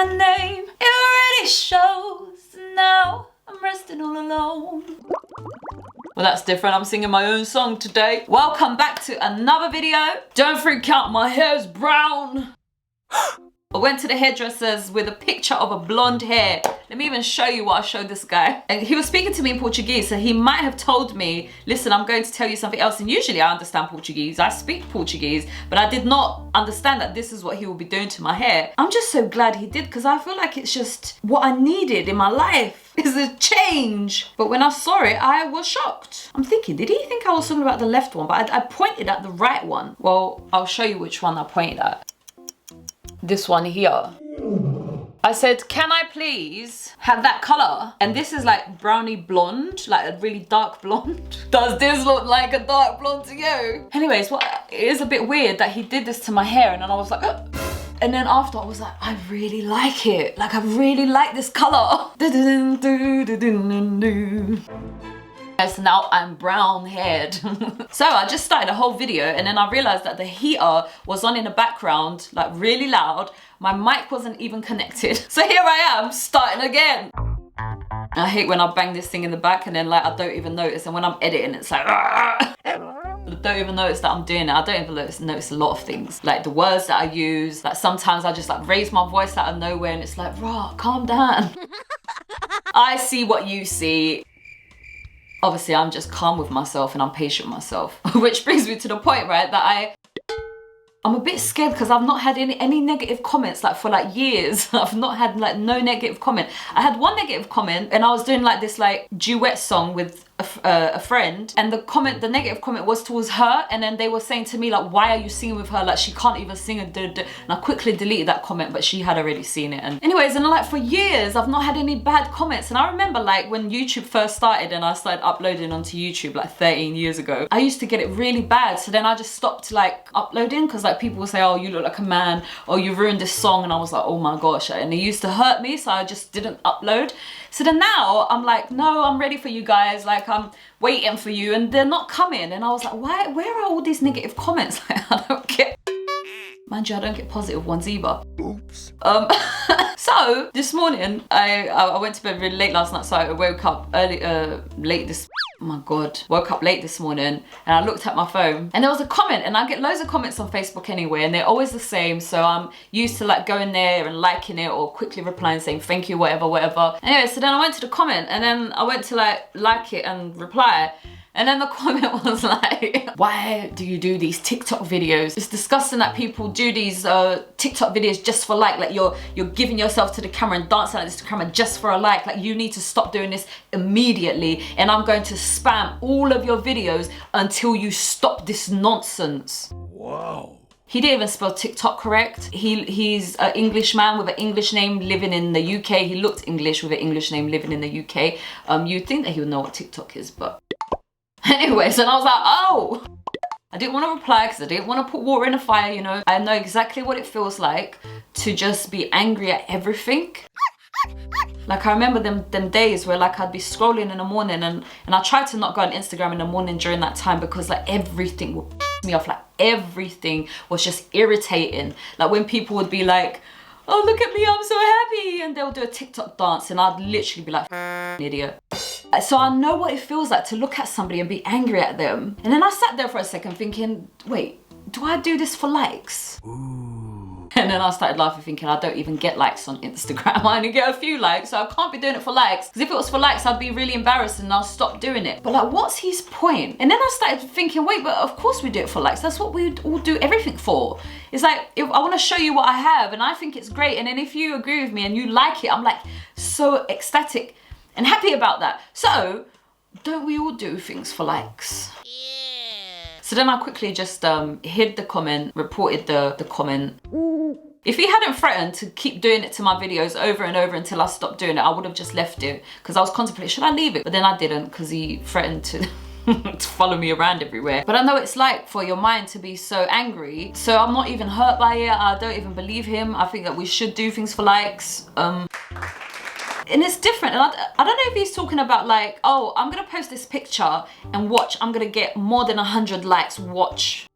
my name, it already shows. Now I'm resting all alone. Well, that's different. I'm singing my own song today. Welcome back to another video. Don't freak out, my hair's brown. I went to the hairdressers with a picture of a blonde hair. Let me even show you what I showed this guy. And he was speaking to me in Portuguese, so he might have told me, listen, I'm going to tell you something else. And usually I understand Portuguese. I speak Portuguese, but I did not understand that this is what he will be doing to my hair. I'm just so glad he did, because I feel like it's just what I needed in my life is a change. But when I saw it, I was shocked. I'm thinking, did he think I was talking about the left one? But I pointed at the right one. Well, I'll show you which one I pointed at. This one here. I said, can I please have that color? And this is like brownie blonde, like a really dark blonde. Does this look like a dark blonde to you? Anyways, it is a bit weird that he did this to my hair, and then I was like, oh. And then after I was like, I really like it. Like, I really like this color. So now I'm brown haired. So I just started a whole video, and then I realized that the heater was on in the background, like really loud. My mic wasn't even connected. So here I am starting again. I hate when I bang this thing in the back and then like I don't even notice, and when I'm editing it's like I don't even notice that I'm doing it. I don't even notice a lot of things, like the words that I use. Like sometimes I just like raise my voice out of nowhere and it's like, rah, calm down. I see what you see. Obviously, I'm just calm with myself and I'm patient with myself. Which brings me to the point, right, that I'm a bit scared because I've not had any negative comments like for like years. I've not had like no negative comment. I had one negative comment and I was doing like this like duet song with a friend, and the negative comment was towards her, and then they were saying to me like, why are you singing with her, like she can't even sing, and I quickly deleted that comment, but she had already seen it. And anyways, and like for years I've not had any bad comments. And I remember like when YouTube first started and I started uploading onto YouTube like 13 years ago, I used to get it really bad. So then I just stopped like uploading because like people would say, oh, you look like a man, or you ruined this song, and I was like, oh my gosh, and it used to hurt me, so I just didn't upload. So then now I'm like, no, I'm ready for you guys, like I'm waiting for you, and they're not coming. And I was like, why, where are all these negative comments? Like, I don't get, mind you, I don't get positive ones either. Oops. So this morning I went to bed really late last night, so I woke up woke up late this morning, and I looked at my phone and there was a comment, and I get loads of comments on Facebook anyway, and they're always the same, so I'm used to like going there and liking it or quickly replying saying thank you, whatever. Anyway, so then I went to the comment, and then I went to like it and reply. And then the comment was like, why do you do these TikTok videos? It's disgusting that people do these TikTok videos just for like you're giving yourself to the camera and dancing like this to the camera just for a like you need to stop doing this immediately, and I'm going to spam all of your videos until you stop this nonsense. Wow. He didn't even spell TikTok correct. He's an English man with an English name living in the UK. He looked English with an English name living in the UK. You'd think that he would know what TikTok is, but anyways, and I was like, oh, I didn't want to reply because I didn't want to put water in the fire, you know. I know exactly what it feels like to just be angry at everything. Like I remember them days where like I'd be scrolling in the morning, and I tried to not go on Instagram in the morning during that time because like everything would piss me off. Like everything was just irritating. Like when people would be like, oh, look at me, I'm so happy, and they'll do a TikTok dance, and I'd literally be like, idiot. So I know what it feels like to look at somebody and be angry at them. And then I sat there for a second thinking, wait, do I do this for likes? Ooh. And then I started laughing thinking, I don't even get likes on Instagram. I only get a few likes, so I can't be doing it for likes. Because if it was for likes, I'd be really embarrassed and I'll stop doing it. But like, what's his point? And then I started thinking, wait, but of course we do it for likes. That's what we all do everything for. It's like, if I want to show you what I have and I think it's great, and then if you agree with me and you like it, I'm like so ecstatic and happy about that. So don't we all do things for likes? Yeah. So then I quickly just hid the comment, reported the comment. If he hadn't threatened to keep doing it to my videos over and over until I stopped doing it, I would have just left it, because I was contemplating, should I leave it? But then I didn't, because he threatened to to follow me around everywhere. But I know it's like for your mind to be so angry, so I'm not even hurt by it. I don't even believe him. I think that we should do things for likes. And it's different, and I don't know if he's talking about like, oh, I'm gonna post this picture and watch, I'm gonna get more than 100 likes, watch.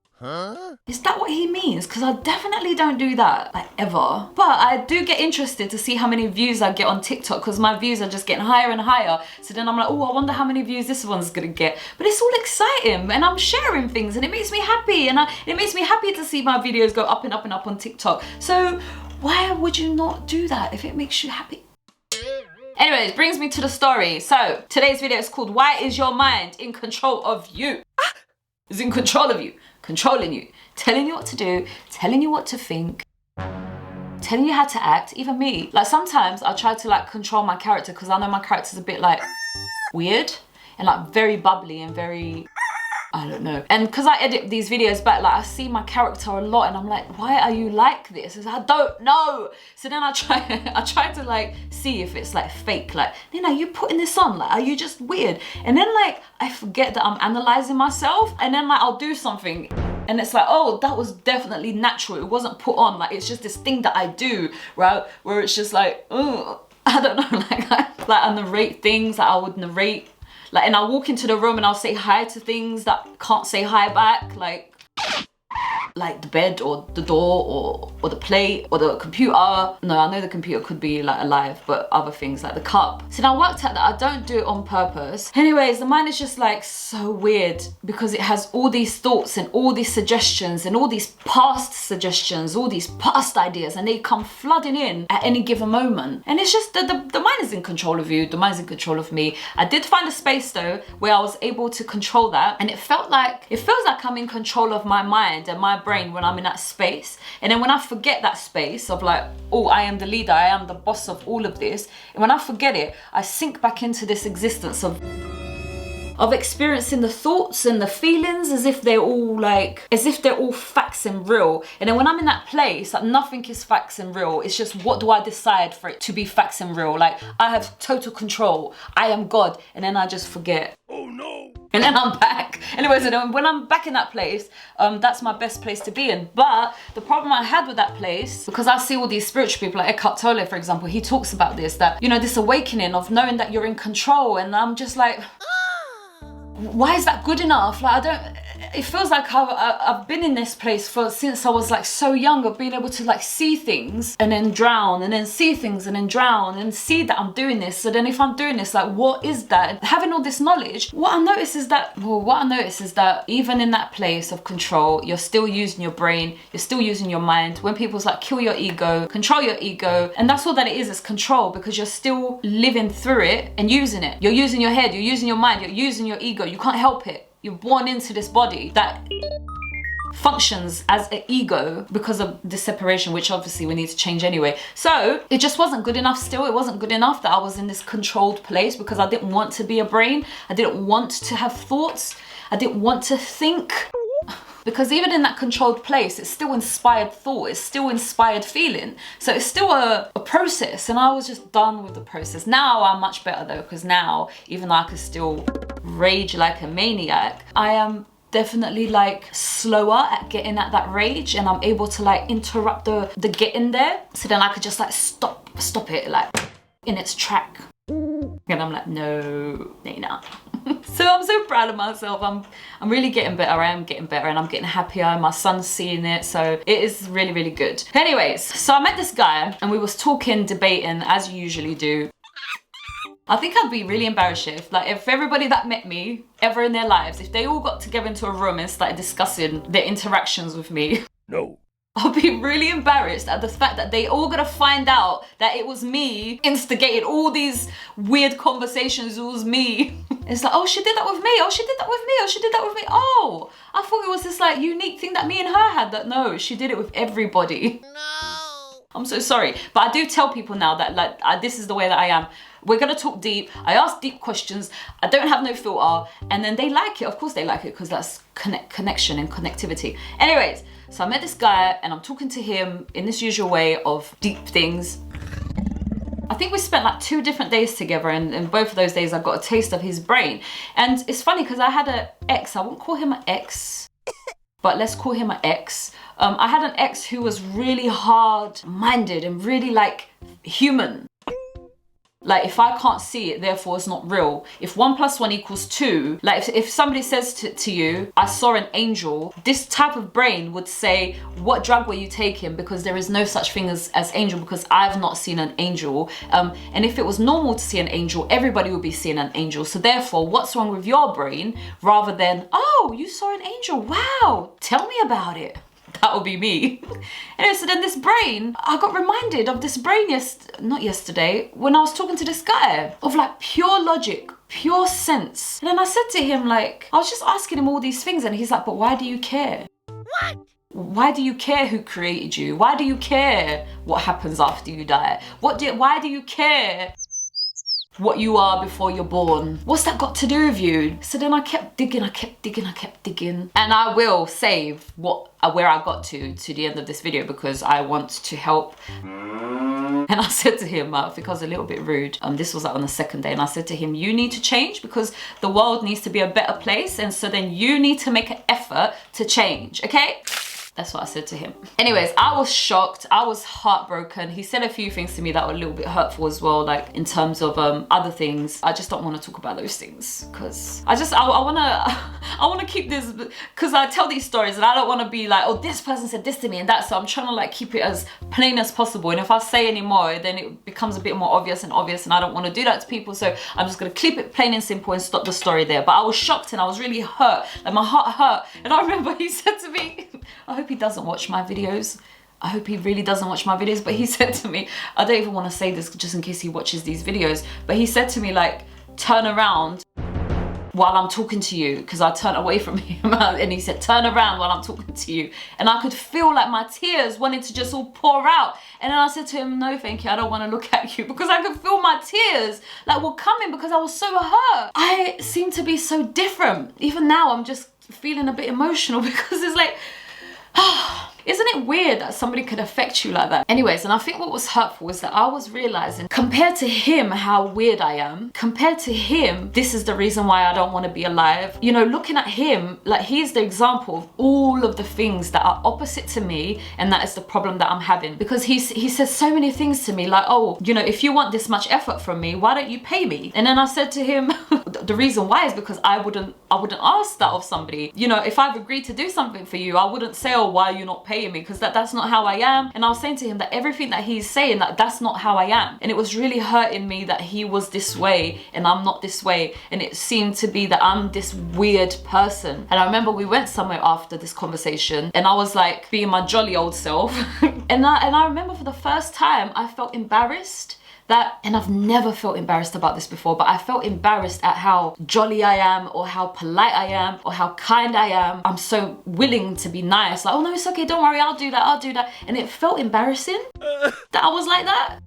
Is that what he means? Because I definitely don't do that, like, ever. But I do get interested to see how many views I get on TikTok, because my views are just getting higher and higher. So then I'm like, oh, I wonder how many views this one's gonna get. But it's all exciting, and I'm sharing things, and it makes me happy, and it makes me happy to see my videos go up and up and up on TikTok. So why would you not do that if it makes you happy? Anyways, brings me to the story. So today's video is called Why Is Your Mind in Control of You? It's in control of you, controlling you, telling you what to do, telling you what to think, telling you how to act. Even me, like, sometimes I try to like control my character because I know my character's a bit like weird and like very bubbly and very, I don't know. And because I edit these videos back, like, I see my character a lot and I'm like, why are you like this? I don't know. So then I try to like see if it's like fake. Like, Nayna, are you putting this on? Like, are you just weird? And then like, I forget that I'm analyzing myself, and then like I'll do something and it's like, oh, that was definitely natural. It wasn't put on. Like, it's just this thing that I do, right? Where it's just like, oh, I don't know, like I narrate things that I would narrate. Like, and I'll walk into the room and I'll say hi to things that can't say hi back, like the bed or the door or the plate or the computer. No, I know the computer could be like alive, but other things like the cup. So now I worked out that I don't do it on purpose. Anyways, the mind is just like so weird because it has all these thoughts and all these suggestions and all these past suggestions, all these past ideas, and they come flooding in at any given moment. And it's just the mind is in control of you, the mind is in control of me. I did find a space though where I was able to control that, and it feels like I'm in control of my mind and my brain when I'm in that space. And then when I forget that space of like, oh, I am the leader, I am the boss of all of this, and when I forget it, I sink back into this existence of experiencing the thoughts and the feelings as if they're all facts and real. And then when I'm in that place, like, nothing is facts and real. It's just, what do I decide for it to be facts and real? Like, I have total control. I am God. And then I just forget. Oh no. And then I'm back. Anyways, and then when I'm back in that place, that's my best place to be in. But the problem I had with that place, because I see all these spiritual people, like Eckhart Tolle, for example, he talks about this, that, you know, this awakening of knowing that you're in control. And I'm just like, why is that good enough? Like, it feels like I've been in this place since I was like so young, of being able to like see things and then drown, and then see things and then drown, and see that I'm doing this. So then if I'm doing this, like, what is that? Having all this knowledge, what I notice is that even in that place of control, you're still using your brain, you're still using your mind. When people's like, kill your ego, control your ego, and that's all that it is, it's control, because you're still living through it and using it. You're using your head, you're using your mind, you're using your ego. You can't help it. You're born into this body that functions as an ego because of the separation, which obviously we need to change anyway. So it just wasn't good enough still. It wasn't good enough that I was in this controlled place, because I didn't want to be a brain. I didn't want to have thoughts. I didn't want to think. Because even in that controlled place, it's still inspired thought, it's still inspired feeling. So it's still a process, and I was just done with the process. Now I'm much better though, because now, even though I can still rage like a maniac, I am definitely like slower at getting at that rage, and I'm able to like interrupt the getting there. So then I could just like stop it like in its track. And I'm like, no, Nayna. So I'm so proud of myself. I'm really getting better. I am getting better, and I'm getting happier. My son's seeing it, so it is really, really good. Anyways, so I met this guy and we was talking, debating, as you usually do. I think I'd be really embarrassed if everybody that met me ever in their lives, if they all got together into a room and started discussing their interactions with me. No. I'll be really embarrassed at the fact that they all gonna find out that it was me instigated all these weird conversations. It was me. It's like, oh, she did that with me. Oh, she did that with me. Oh, she did that with me. Oh, I thought it was this like unique thing that me and her had. That no, she did it with everybody. No. I'm so sorry. But I do tell people now that like this is the way that I am. We're gonna talk deep. I ask deep questions. I don't have no filter. And then they like it. Of course they like it, because that's connection and connectivity. Anyways, so I met this guy and I'm talking to him in this usual way of deep things. I think we spent like 2 different days together, and in both of those days I got a taste of his brain. And it's funny because I had an ex, I won't call him an ex, but let's call him an ex. I had an ex who was really hard-minded and really like human. Like, if I can't see it, therefore it's not real. If 1 + 1 = 2, like if somebody says to you, I saw an angel, this type of brain would say, what drug were you taking? Because there is no such thing as angel, because I've not seen an angel. And if it was normal to see an angel, everybody would be seeing an angel. So therefore, what's wrong with your brain? Rather than, oh, you saw an angel, wow, tell me about it. That would be me. Anyway, so then this brain, I got reminded of this brain not yesterday, when I was talking to this guy, of like pure logic, pure sense. And then I said to him, like, I was just asking him all these things, and he's like, but why do you care? What? Why do you care who created you? Why do you care what happens after you die? Why do you care what you are before you're born? What's that got to do with you? So then I kept digging, and I will save where I got to the end of this video, because I want to help. And I said to him, I think I was a little bit rude, this was like on the second day, and I said to him, you need to change, because the world needs to be a better place, and so then you need to make an effort to change, okay? That's what I said to him. Anyways, I was shocked. I was heartbroken. He said a few things to me that were a little bit hurtful as well, like in terms of other things. I just don't want to talk about those things, because I want to keep this, because I tell these stories and I don't want to be like, oh, this person said this to me and that. So I'm trying to like keep it as plain as possible. And if I say any more, then it becomes a bit more obvious, and I don't want to do that to people. So I'm just going to keep it plain and simple and stop the story there. But I was shocked and I was really hurt. Like, my heart hurt. And I remember he said to me, I hope he doesn't watch my videos. I hope he really doesn't watch my videos. But he said to me, I don't even want to say this just in case he watches these videos, but he said to me, like, turn around while I'm talking to you, because I turned away from him, and he said, turn around while I'm talking to you. And I could feel like my tears wanting to just all pour out. And then I said to him, no thank you, I don't want to look at you, because I could feel my tears like were coming, because I was so hurt. I seem to be so different. Even now I'm just feeling a bit emotional, because it's like, isn't it weird that somebody could affect you like that? Anyways, and I think what was hurtful is that I was realizing, compared to him, how weird I am. Compared to him, this is the reason why I don't want to be alive. You know, looking at him, like, he's the example of all of the things that are opposite to me, and that is the problem that I'm having. Because he says so many things to me, like, oh, you know, if you want this much effort from me, why don't you pay me? And then I said to him, the reason why is because I wouldn't ask that of somebody. You know, if I've agreed to do something for you, I wouldn't say, oh, why are you not paying me? Because that's not how I am. And I was saying to him that everything that he's saying, that's not how I am. And it was really hurting me that he was this way and I'm not this way. And it seemed to be that I'm this weird person. And I remember we went somewhere after this conversation, and I was like being my jolly old self. and I remember for the first time I felt embarrassed. And I've never felt embarrassed about this before, but I felt embarrassed at how jolly I am, or how polite I am, or how kind I am. I'm so willing to be nice, like, oh no, it's okay, don't worry, I'll do that. And it felt embarrassing that I was like that.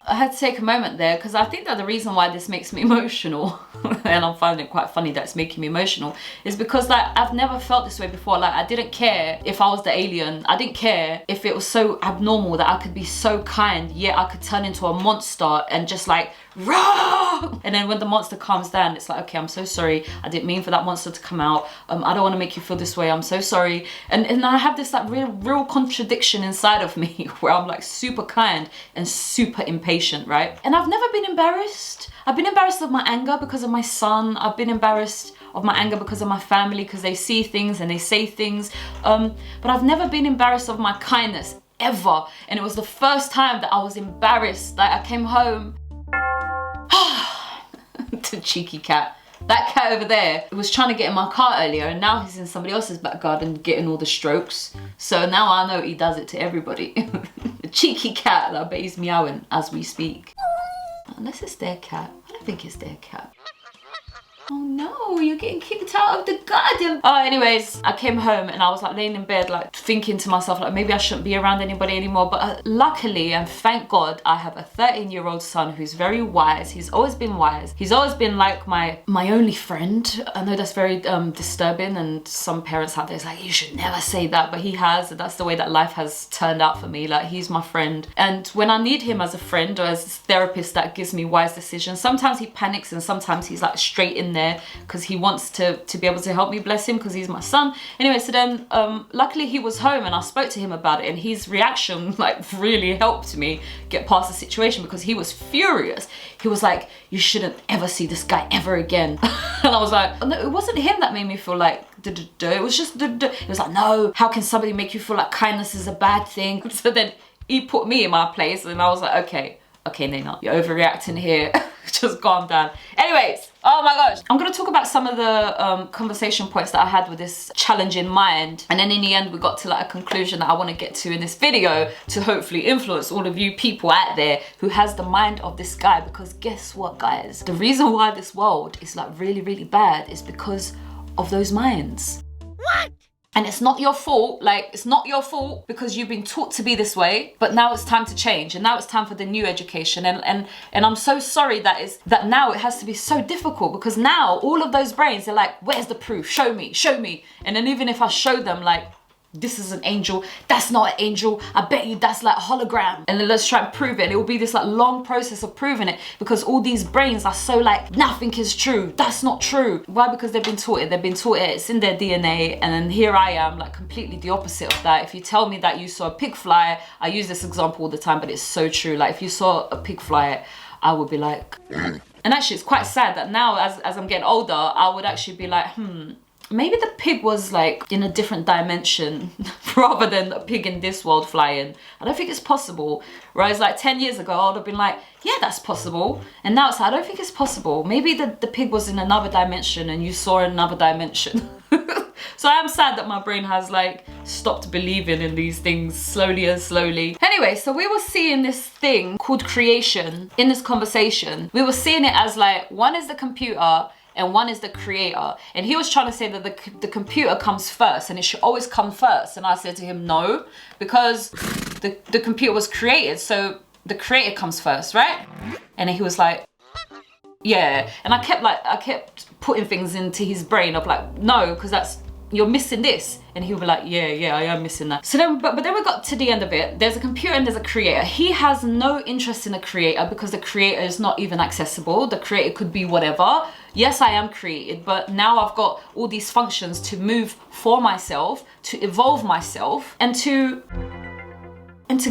I had to take a moment there, because I think that the reason why this makes me emotional, and I'm finding it quite funny that it's making me emotional, is because, like, I've never felt this way before. Like, I didn't care if I was the alien. I didn't care if it was so abnormal that I could be so kind, yet I could turn into a monster and just like, rah! And then when the monster calms down, it's like, okay, I'm so sorry. I didn't mean for that monster to come out. I don't want to make you feel this way. I'm so sorry. And I have this like real contradiction inside of me where I'm like super kind and super impatient, right? And I've never been embarrassed. I've been embarrassed of my anger because of my son. I've been embarrassed of my anger because of my family, because they see things and they say things. But I've never been embarrassed of my kindness, ever. And it was the first time that I was embarrassed. Like, I came home. The cheeky cat. That cat over there was trying to get in my car earlier, and now he's in somebody else's back garden getting all the strokes. So now I know he does it to everybody. The cheeky cat that I bet he's meowing as we speak. Unless it's their cat. I don't think it's their cat. Oh no, you're getting kicked out of the garden. Oh, anyways, I came home and I was like laying in bed, like thinking to myself, like, maybe I shouldn't be around anybody anymore. But luckily, and thank God, I have a 13-year-old son who's very wise. He's always been wise. He's always been like my only friend. I know that's very disturbing, and some parents out there is like, you should never say that, but he has. That's the way that life has turned out for me. Like, he's my friend. And when I need him as a friend or as a therapist that gives me wise decisions, sometimes he panics and sometimes he's like straight in there. there because he wants to be able to help me, bless him, because he's my son. Anyway, so then luckily he was home and I spoke to him about it, and his reaction like really helped me get past the situation because he was furious. He was like, you shouldn't ever see this guy ever again. And I was like, oh, no, it wasn't him that made me feel like it was just it was like, no, how can somebody make you feel like kindness is a bad thing? So then he put me in my place and I was like, okay Nayna, you're overreacting here. Just calm down. Anyways, oh my gosh, I'm gonna talk about some of the conversation points that I had with this challenge in mind, and then in the end we got to like a conclusion that I want to get to in this video to hopefully influence all of you people out there who has the mind of this guy. Because guess what, guys, the reason why this world is like really bad is because of those minds. What? And it's not your fault, like it's not your fault because you've been taught to be this way, but now it's time to change, and now it's time for the new education. And I'm so sorry that now it has to be so difficult, because now all of those brains, they're like, where's the proof? Show me. And then even if I show them like, this is an angel, that's not an angel, I bet you that's like a hologram, and then let's try and prove it, and it will be this like long process of proving it, because all these brains are so like, nothing is true, that's not true. Why? Because they've been taught it, it's in their DNA. And then here I am like completely the opposite of that. If you tell me that you saw a pig fly, I use this example all the time, but it's so true. Like if you saw a pig fly, I would be like, and actually it's quite sad that now as I'm getting older, I would actually be like, maybe the pig was like in a different dimension rather than a pig in this world flying. I don't think it's possible. Whereas like 10 years ago, I would have been like, yeah, that's possible. And now it's like, I don't think it's possible. Maybe the pig was in another dimension and you saw another dimension. So I am sad that my brain has like stopped believing in these things slowly and slowly. Anyway, so we were seeing this thing called creation in this conversation. We were seeing it as like, one is the computer and one is the creator. And he was trying to say that the computer comes first and it should always come first. And I said to him, no, because the computer was created, so the creator comes first, right? And then he was like, yeah. And I kept putting things into his brain of like, no, because you're missing this. And he would be like, yeah, I am missing that. So then, but then we got to the end of it. There's a computer and there's a creator. He has no interest in a creator because the creator is not even accessible. The creator could be whatever. Yes, I am created, but now I've got all these functions to move for myself, to evolve myself, and to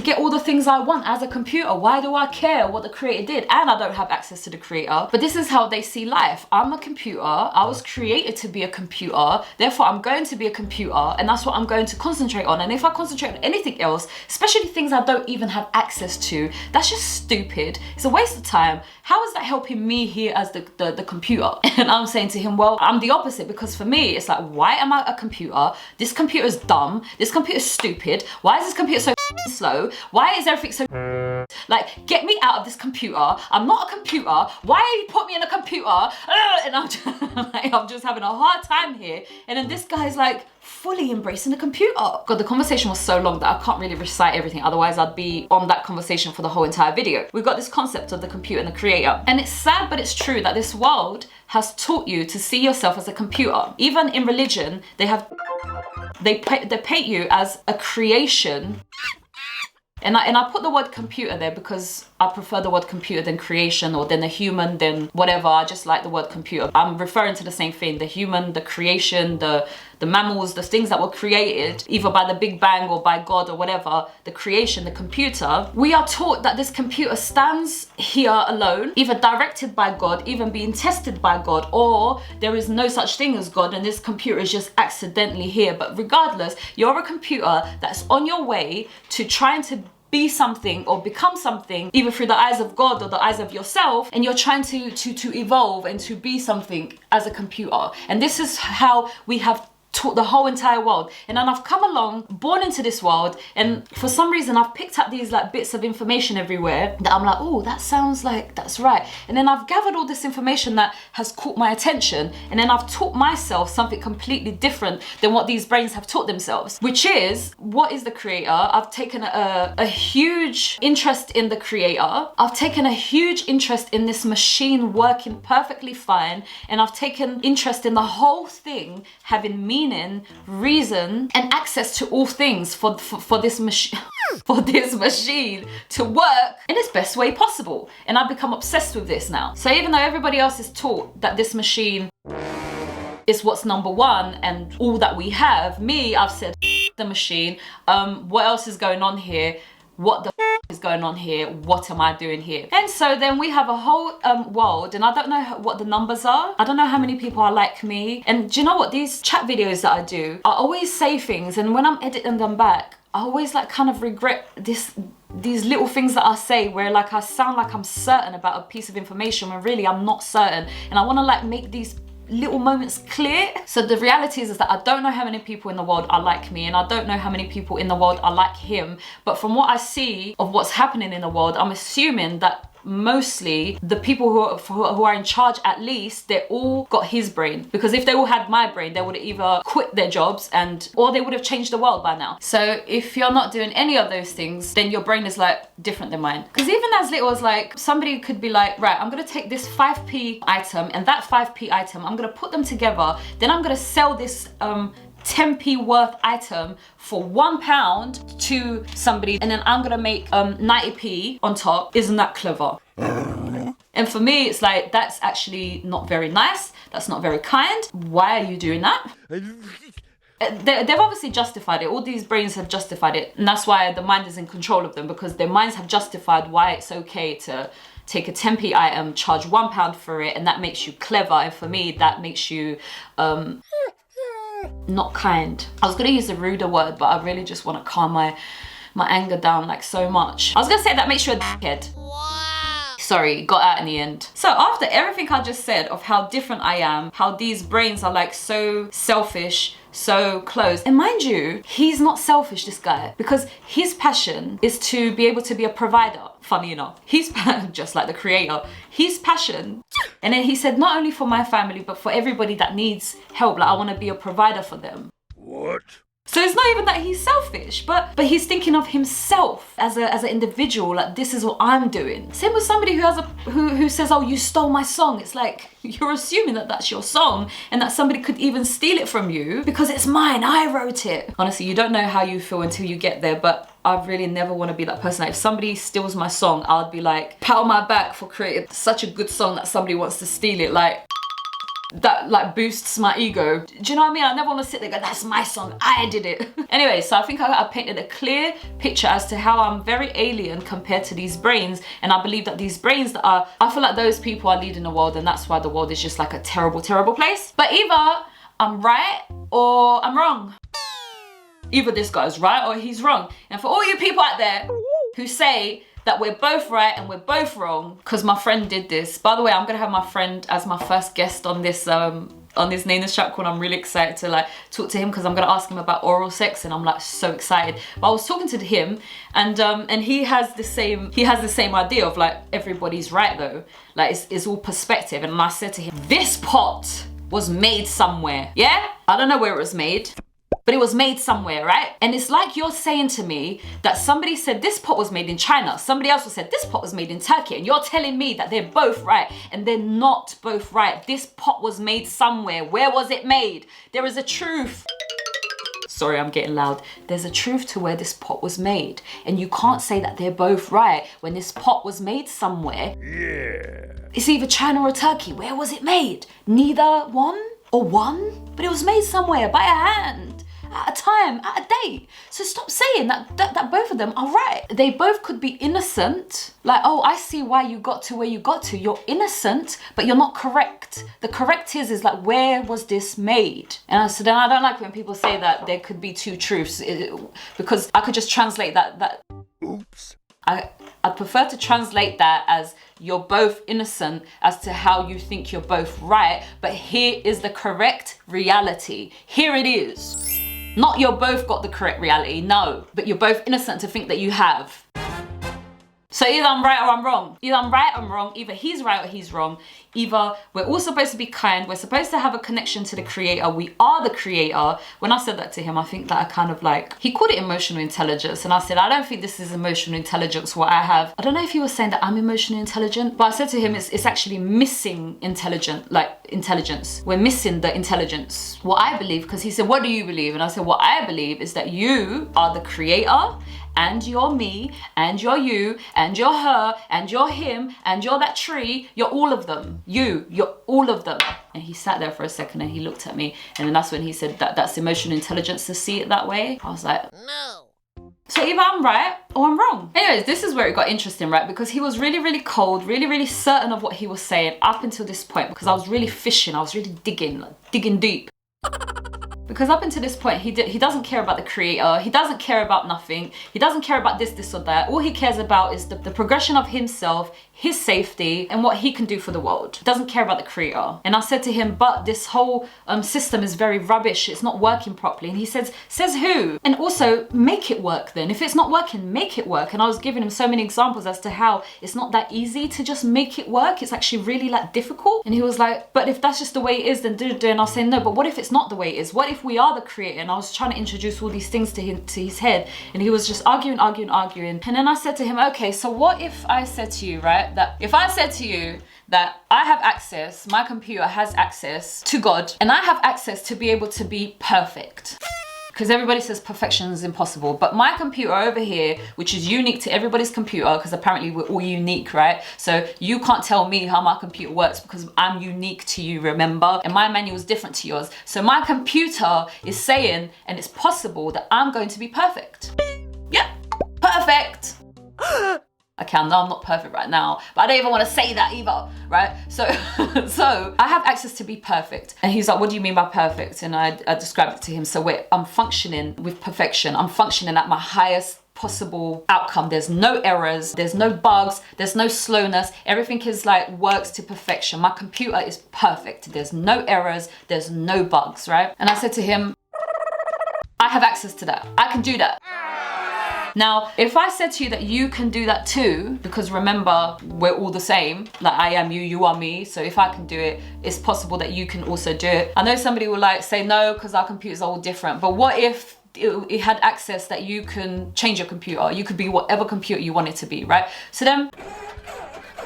get all the things I want as a computer. Why do I care what the creator did? And I don't have access to the creator. But this is how they see life. I'm a computer. I was created to be a computer. Therefore, I'm going to be a computer, and that's what I'm going to concentrate on. And if I concentrate on anything else, especially things I don't even have access to, that's just stupid. It's a waste of time. How is that helping me here as the computer? And I'm saying to him, well, I'm the opposite, because for me, it's like, why am I a computer? This computer is dumb. This computer is stupid. Why is this computer so slow? Why is everything so like, get me out of this computer. I'm not a computer. Why are you put me in a computer? And I'm just having a hard time here. And then this guy's like fully embracing the computer. God, the conversation was so long that I can't really recite everything. Otherwise I'd be on that conversation for the whole entire video. We've got this concept of the computer and the creator. And it's sad, but it's true that this world has taught you to see yourself as a computer. Even in religion, they paint you as a creation. And I put the word computer there because I prefer the word computer than creation, or than a human, than whatever. I just like the word computer. I'm referring to the same thing, the human, the creation, the mammals, the things that were created either by the Big Bang or by God or whatever, the creation, the computer. We are taught that this computer stands here alone, either directed by God, even being tested by God, or there is no such thing as God and this computer is just accidentally here. But regardless, you're a computer that's on your way to trying to be something or become something, either through the eyes of God or the eyes of yourself, and you're trying to evolve and to be something as a computer. And this is how we have taught the whole entire world. And then I've come along, born into this world, and for some reason I've picked up these like bits of information everywhere that I'm like, oh, that sounds like that's right. And then I've gathered all this information that has caught my attention, and then I've taught myself something completely different than what these brains have taught themselves, which is, what is the creator? I've taken a huge interest in the creator. I've taken a huge interest in this machine working perfectly fine, and I've taken interest in the whole thing having meaning, reason, and access to all things for this machine. for this machine to work in its best way possible. And I've become obsessed with this now. So even though everybody else is taught that this machine is what's number one and all that we have, me, I've said the machine. What else is going on here? What the is going on here? What am I doing here? And so then we have a whole world, and I don't know what the numbers are. I don't know how many people are like me. And do you know what? These chat videos that I do, I always say things, and when I'm editing them back, I always like kind of regret these little things that I say where like I sound like I'm certain about a piece of information when really I'm not certain. And I want to like make these little moments clear. So the reality is that I don't know how many people in the world are like me, and I don't know how many people in the world are like him. But from what I see of what's happening in the world, I'm assuming that mostly the people who are in charge, at least, they all got his brain. Because if they all had my brain, they would have either quit their jobs or they would have changed the world by now. So if you're not doing any of those things, then your brain is like different than mine. Because even as little as like somebody could be like, right, I'm gonna take this 5p item and that 5p item, I'm gonna put them together, then I'm gonna sell this 10p worth item for £1 to somebody, and then I'm gonna make 90p on top. Isn't that clever? And for me, it's like, that's actually not very nice. That's not very kind. Why are you doing that? They've obviously justified it. All these brains have justified it, and that's why the mind is in control of them, because their minds have justified why it's okay to take a 10p item, charge £1 for it, and that makes you clever. And for me, that makes you not kind. I was gonna use a ruder word, but I really just want to calm my anger down like so much. I was gonna say that makes you a dickhead. Wow. Sorry, got out in the end. So after everything I just said of how different I am, how these brains are like so selfish, so close. And mind you, he's not selfish, this guy, because his passion is to be able to be a provider. Funny enough, he's just like the creator, his passion. And then he said, not only for my family, but for everybody that needs help. Like, I want to be a provider for them. What? So it's not even that he's selfish, but he's thinking of himself as an individual. Like, this is what I'm doing. Same with somebody who says, oh, you stole my song. It's like, you're assuming that that's your song and that somebody could even steal it from you because it's mine. I wrote it. Honestly, you don't know how you feel until you get there, but I really never want to be that person. Like, if somebody steals my song, I'd be like, pat on my back for creating such a good song that somebody wants to steal it. Like, that like boosts my ego. Do you know what I mean? I never want to sit there and go, that's my song, I did it. Anyway, so I think I painted a clear picture as to how I'm very alien compared to these brains, and I believe that these brains I feel like those people are leading the world, and that's why the world is just like a terrible, terrible place. But either I'm right or I'm wrong. Either this guy's right or he's wrong. And for all you people out there who say that we're both right and we're both wrong, because my friend did this. By the way, I'm gonna have my friend as my first guest on this Nayna's chat call. I'm really excited to like talk to him, because I'm gonna ask him about oral sex, and I'm like so excited. But I was talking to him, and he has the same idea of like, everybody's right though. Like, it's all perspective. And I said to him, this pot was made somewhere. Yeah, I don't know where it was made, but it was made somewhere, right? And it's like you're saying to me that somebody said this pot was made in China, somebody else said this pot was made in Turkey, and you're telling me that they're both right, and they're not both right. This pot was made somewhere. Where was it made? There is a truth. Sorry, I'm getting loud. There's a truth to where this pot was made, and you can't say that they're both right when this pot was made somewhere. Yeah. It's either China or Turkey. Where was it made? Neither one or one, but it was made somewhere by a hand, at a time, at a date. So stop saying that both of them are right. They both could be innocent. Like, oh, I see why you got to where you got to. You're innocent, but you're not correct. The correct is like, where was this made? And I said, I don't like when people say that there could be two truths, because I could just translate that. Oops. I'd prefer to translate that as, you're both innocent as to how you think you're both right, but here is the correct reality. Here it is. Not you're both got the correct reality, no, but you're both innocent to think that you have. So either I'm right or I'm wrong. Either I'm right or I'm wrong. Either he's right or he's wrong. either we're all supposed to be kind, we're supposed to have a connection to the creator, we are the creator. When I said that to him, I think that I kind of like, he called it emotional intelligence, and I said, I don't think this is emotional intelligence what I have. I don't know if he was saying that I'm emotionally intelligent, but I said to him, it's actually missing intelligence. We're missing the intelligence. What I believe, because he said, what do you believe? And I said, what I believe is that you are the creator, and you're me, and you're you, and you're her, and you're him, and you're that tree. You're all of them. You're all of them. And he sat there for a second and he looked at me, and then that's when he said that that's emotional intelligence to see it that way. I was like, no. So either I'm right or I'm wrong. Anyways, this is where it got interesting, right? Because he was really, really cold, really, really certain of what he was saying up until this point, because I was really fishing, I was really digging, like digging deep. Because up until this point, he doesn't care about the creator, he doesn't care about nothing, he doesn't care about this or that. All he cares about is the progression of himself, his safety, and what he can do for the world. He doesn't care about the creator. And I said to him, but this whole system is very rubbish, it's not working properly. And he says who? And also, make it work then. If it's not working, make it work. And I was giving him so many examples as to how it's not that easy to just make it work. It's actually really like difficult. And he was like, but if that's just the way it is, then do. And I was saying, no, but what if it's not the way it is? What if we are the creator? And I was trying to introduce all these things to his head, and he was just arguing. And then I said to him, okay, so what if I said to you, right, that if I said to you that I have access, my computer has access to God, and I have access to be able to be perfect. Because everybody says perfection is impossible, but my computer over here, which is unique to everybody's computer, because apparently we're all unique, right? So you can't tell me how my computer works because I'm unique to you, remember? And my manual is different to yours. So my computer is saying, and it's possible that I'm going to be perfect. Yeah, perfect. Okay, I know I'm not perfect right now, but I don't even want to say that either, right? So I have access to be perfect. And he's like, what do you mean by perfect? And I described it to him. So wait, I'm functioning with perfection. I'm functioning at my highest possible outcome. There's no errors, there's no bugs, there's no slowness. Everything is like works to perfection. My computer is perfect. There's no errors, there's no bugs, right? And I said to him, I have access to that. I can do that. Now, if I said to you that you can do that too, because remember, we're all the same, like I am you, you are me, so if I can do it, it's possible that you can also do it. I know somebody will like say no, because our computers are all different, but what if it had access that you can change your computer? You could be whatever computer you want it to be, right? So then,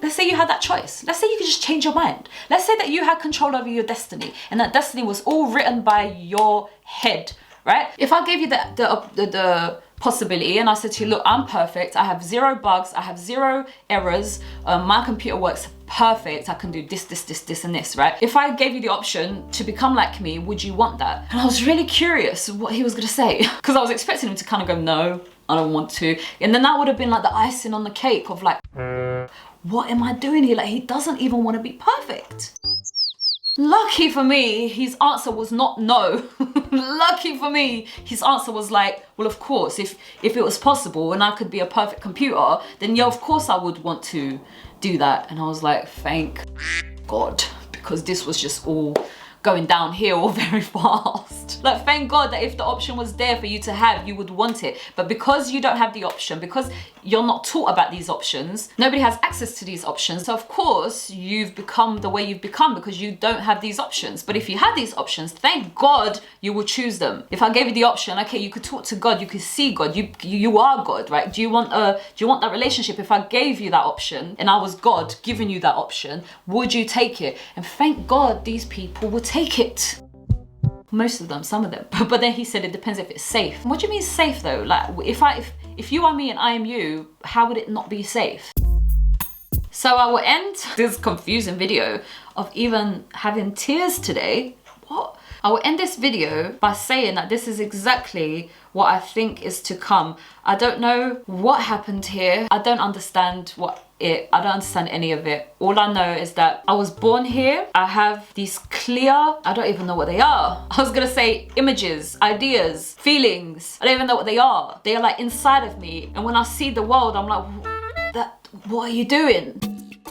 let's say you had that choice. Let's say you could just change your mind. Let's say that you had control over your destiny, and that destiny was all written by your head, right? If I gave you the possibility and I said to you, look, I'm perfect, I have 0 bugs, I have 0 errors, my computer works perfect, I can do this and this, right? If I gave you the option to become like me, would you want that? And I was really curious what he was gonna say, because I was expecting him to kind of go, no, I don't want to. And then that would have been like the icing on the cake of like, what am I doing here? Like, he doesn't even want to be perfect. Lucky for me, his answer was not no. Lucky for me, his answer was like, well, of course, if it was possible and I could be a perfect computer, then yeah, of course I would want to do that. And I was like, thank God, because this was just all going downhill very fast. Like, thank God that if the option was there for you to have, you would want it. But because you don't have the option, because you're not taught about these options, nobody has access to these options. So of course, you've become the way you've become because you don't have these options. But if you had these options, thank God you will choose them. If I gave you the option, okay, you could talk to God, you could see God, you are God, right? Do you want that relationship? If I gave you that option and I was God giving you that option, would you take it? And thank God these people would take it. Most of them, some of them. But then he said it depends if it's safe. What do you mean safe though? Like, if you are me and I am you, how would it not be safe? So I will end this confusing video of even having tears today. What? I will end this video by saying that this is exactly what I think is to come. I don't know what happened here. I don't understand I don't understand any of it. All I know is that I was born here. I have these clear, I don't even know what they are. I was gonna say images, ideas, feelings. I don't even know what they are. They are like inside of me. And when I see the world, I'm like, what are you doing?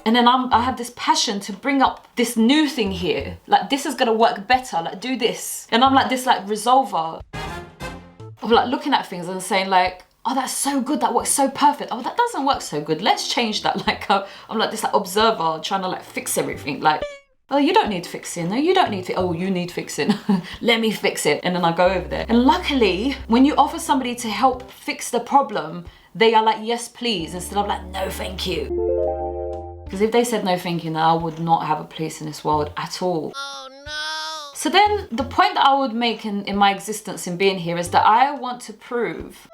And then I have this passion to bring up this new thing here. Like, this is gonna work better, like do this. And I'm like this like resolver of like looking at things and saying like, oh, that's so good, that works so perfect. Oh, that doesn't work so good, let's change that. Like I'm like this like observer trying to like fix everything. Like, oh, you don't need fixing. No, you don't need oh, you need fixing. Let me fix it. And then I go over there. And luckily, when you offer somebody to help fix the problem, they are like, yes, please, instead of like, no, thank you. Because if they said no, thank you, then I would not have a place in this world at all. Oh no. So then the point that I would make in my existence in being here is that I want to prove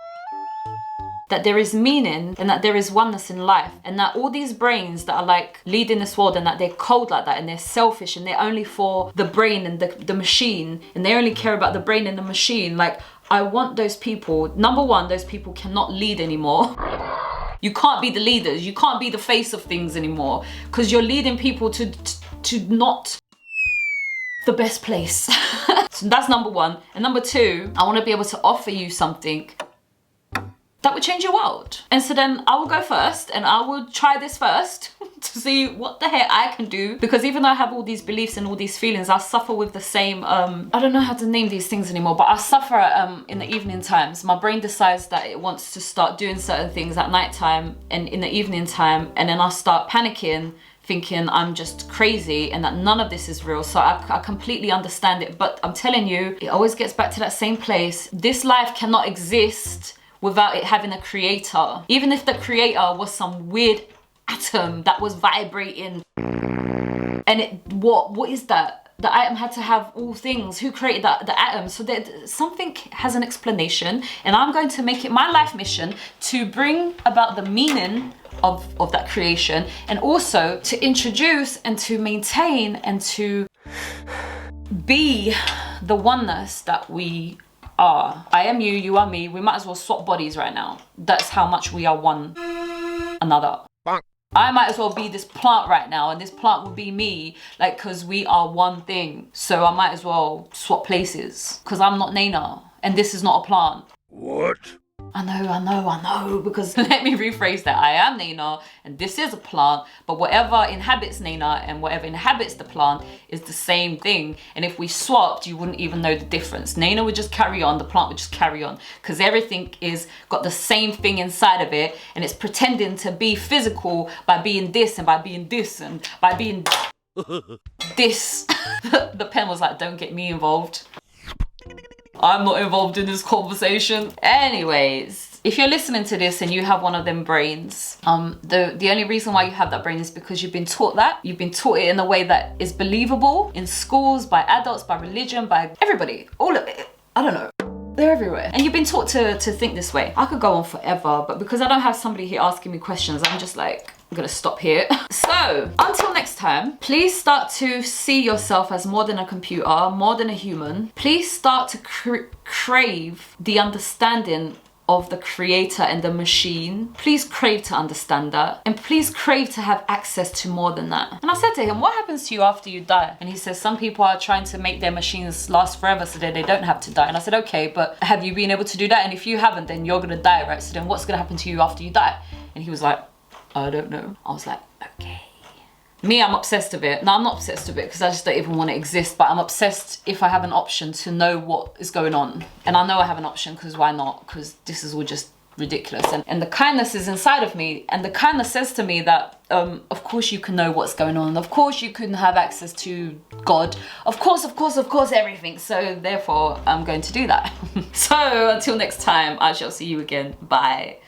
that there is meaning and that there is oneness in life, and that all these brains that are like leading this world and that they're cold like that and they're selfish and they're only for the brain and the machine, and they only care about the brain and the machine. Like, I want those people, number one, those people cannot lead anymore. You can't be the leaders, you can't be the face of things anymore, because you're leading people to not the best place. So that's number one. And number two, I want to be able to offer you something that would change your world. And so then I will go first and I will try this first to see what the heck I can do. Because even though I have all these beliefs and all these feelings, I suffer with the same, I don't know how to name these things anymore, but I suffer in the evening times. My brain decides that it wants to start doing certain things at night time and in the evening time, and then I start panicking, thinking I'm just crazy and that none of this is real. So I completely understand it, but I'm telling you, it always gets back to that same place. This life cannot exist without it having a creator. Even if the creator was some weird atom that was vibrating, and what is that? The atom had to have all things. Who created the atom? So that something has an explanation, and I'm going to make it my life mission to bring about the meaning of that creation, and also to introduce and to maintain and to be the oneness that we are. I am you, you are me. We might as well swap bodies right now. That's how much we are one another. I might as well be this plant right now, and this plant will be me, like, because we are one thing. So I might as well swap places, because I'm not Nayna and this is not a plant. What? I know, because let me rephrase that. I am Nayna and this is a plant, but whatever inhabits Nayna and whatever inhabits the plant is the same thing. And if we swapped, you wouldn't even know the difference. Nayna would just carry on, the plant would just carry on, because everything is got the same thing inside of it, and it's pretending to be physical by being this and by being this and by being this. The pen was like, don't get me involved. I'm not involved in this conversation. Anyways, if you're listening to this and you have one of them brains, the only reason why you have that brain is because you've been taught that. You've been taught it in a way that is believable in schools, by adults, by religion, by everybody. All of it. I don't know. They're everywhere. And you've been taught to think this way. I could go on forever, but because I don't have somebody here asking me questions, I'm just like, I'm gonna stop here. So, until next time, please start to see yourself as more than a computer, more than a human. Please start to crave the understanding of the creator and the machine. Please crave to understand that. And please crave to have access to more than that. And I said to him, what happens to you after you die? And he says, some people are trying to make their machines last forever so that they don't have to die. And I said, okay, but have you been able to do that? And if you haven't, then you're gonna die, right? So then what's gonna happen to you after you die? And he was like, I don't know. I was like, okay. Me, I'm obsessed with it. No, I'm not obsessed with it because I just don't even want to exist, but I'm obsessed if I have an option to know what is going on. And I know I have an option because why not? Because this is all just ridiculous. And the kindness is inside of me, and the kindness says to me that of course you can know what's going on. Of course you can have access to God. Of course, everything. So therefore, I'm going to do that. So until next time, I shall see you again. Bye.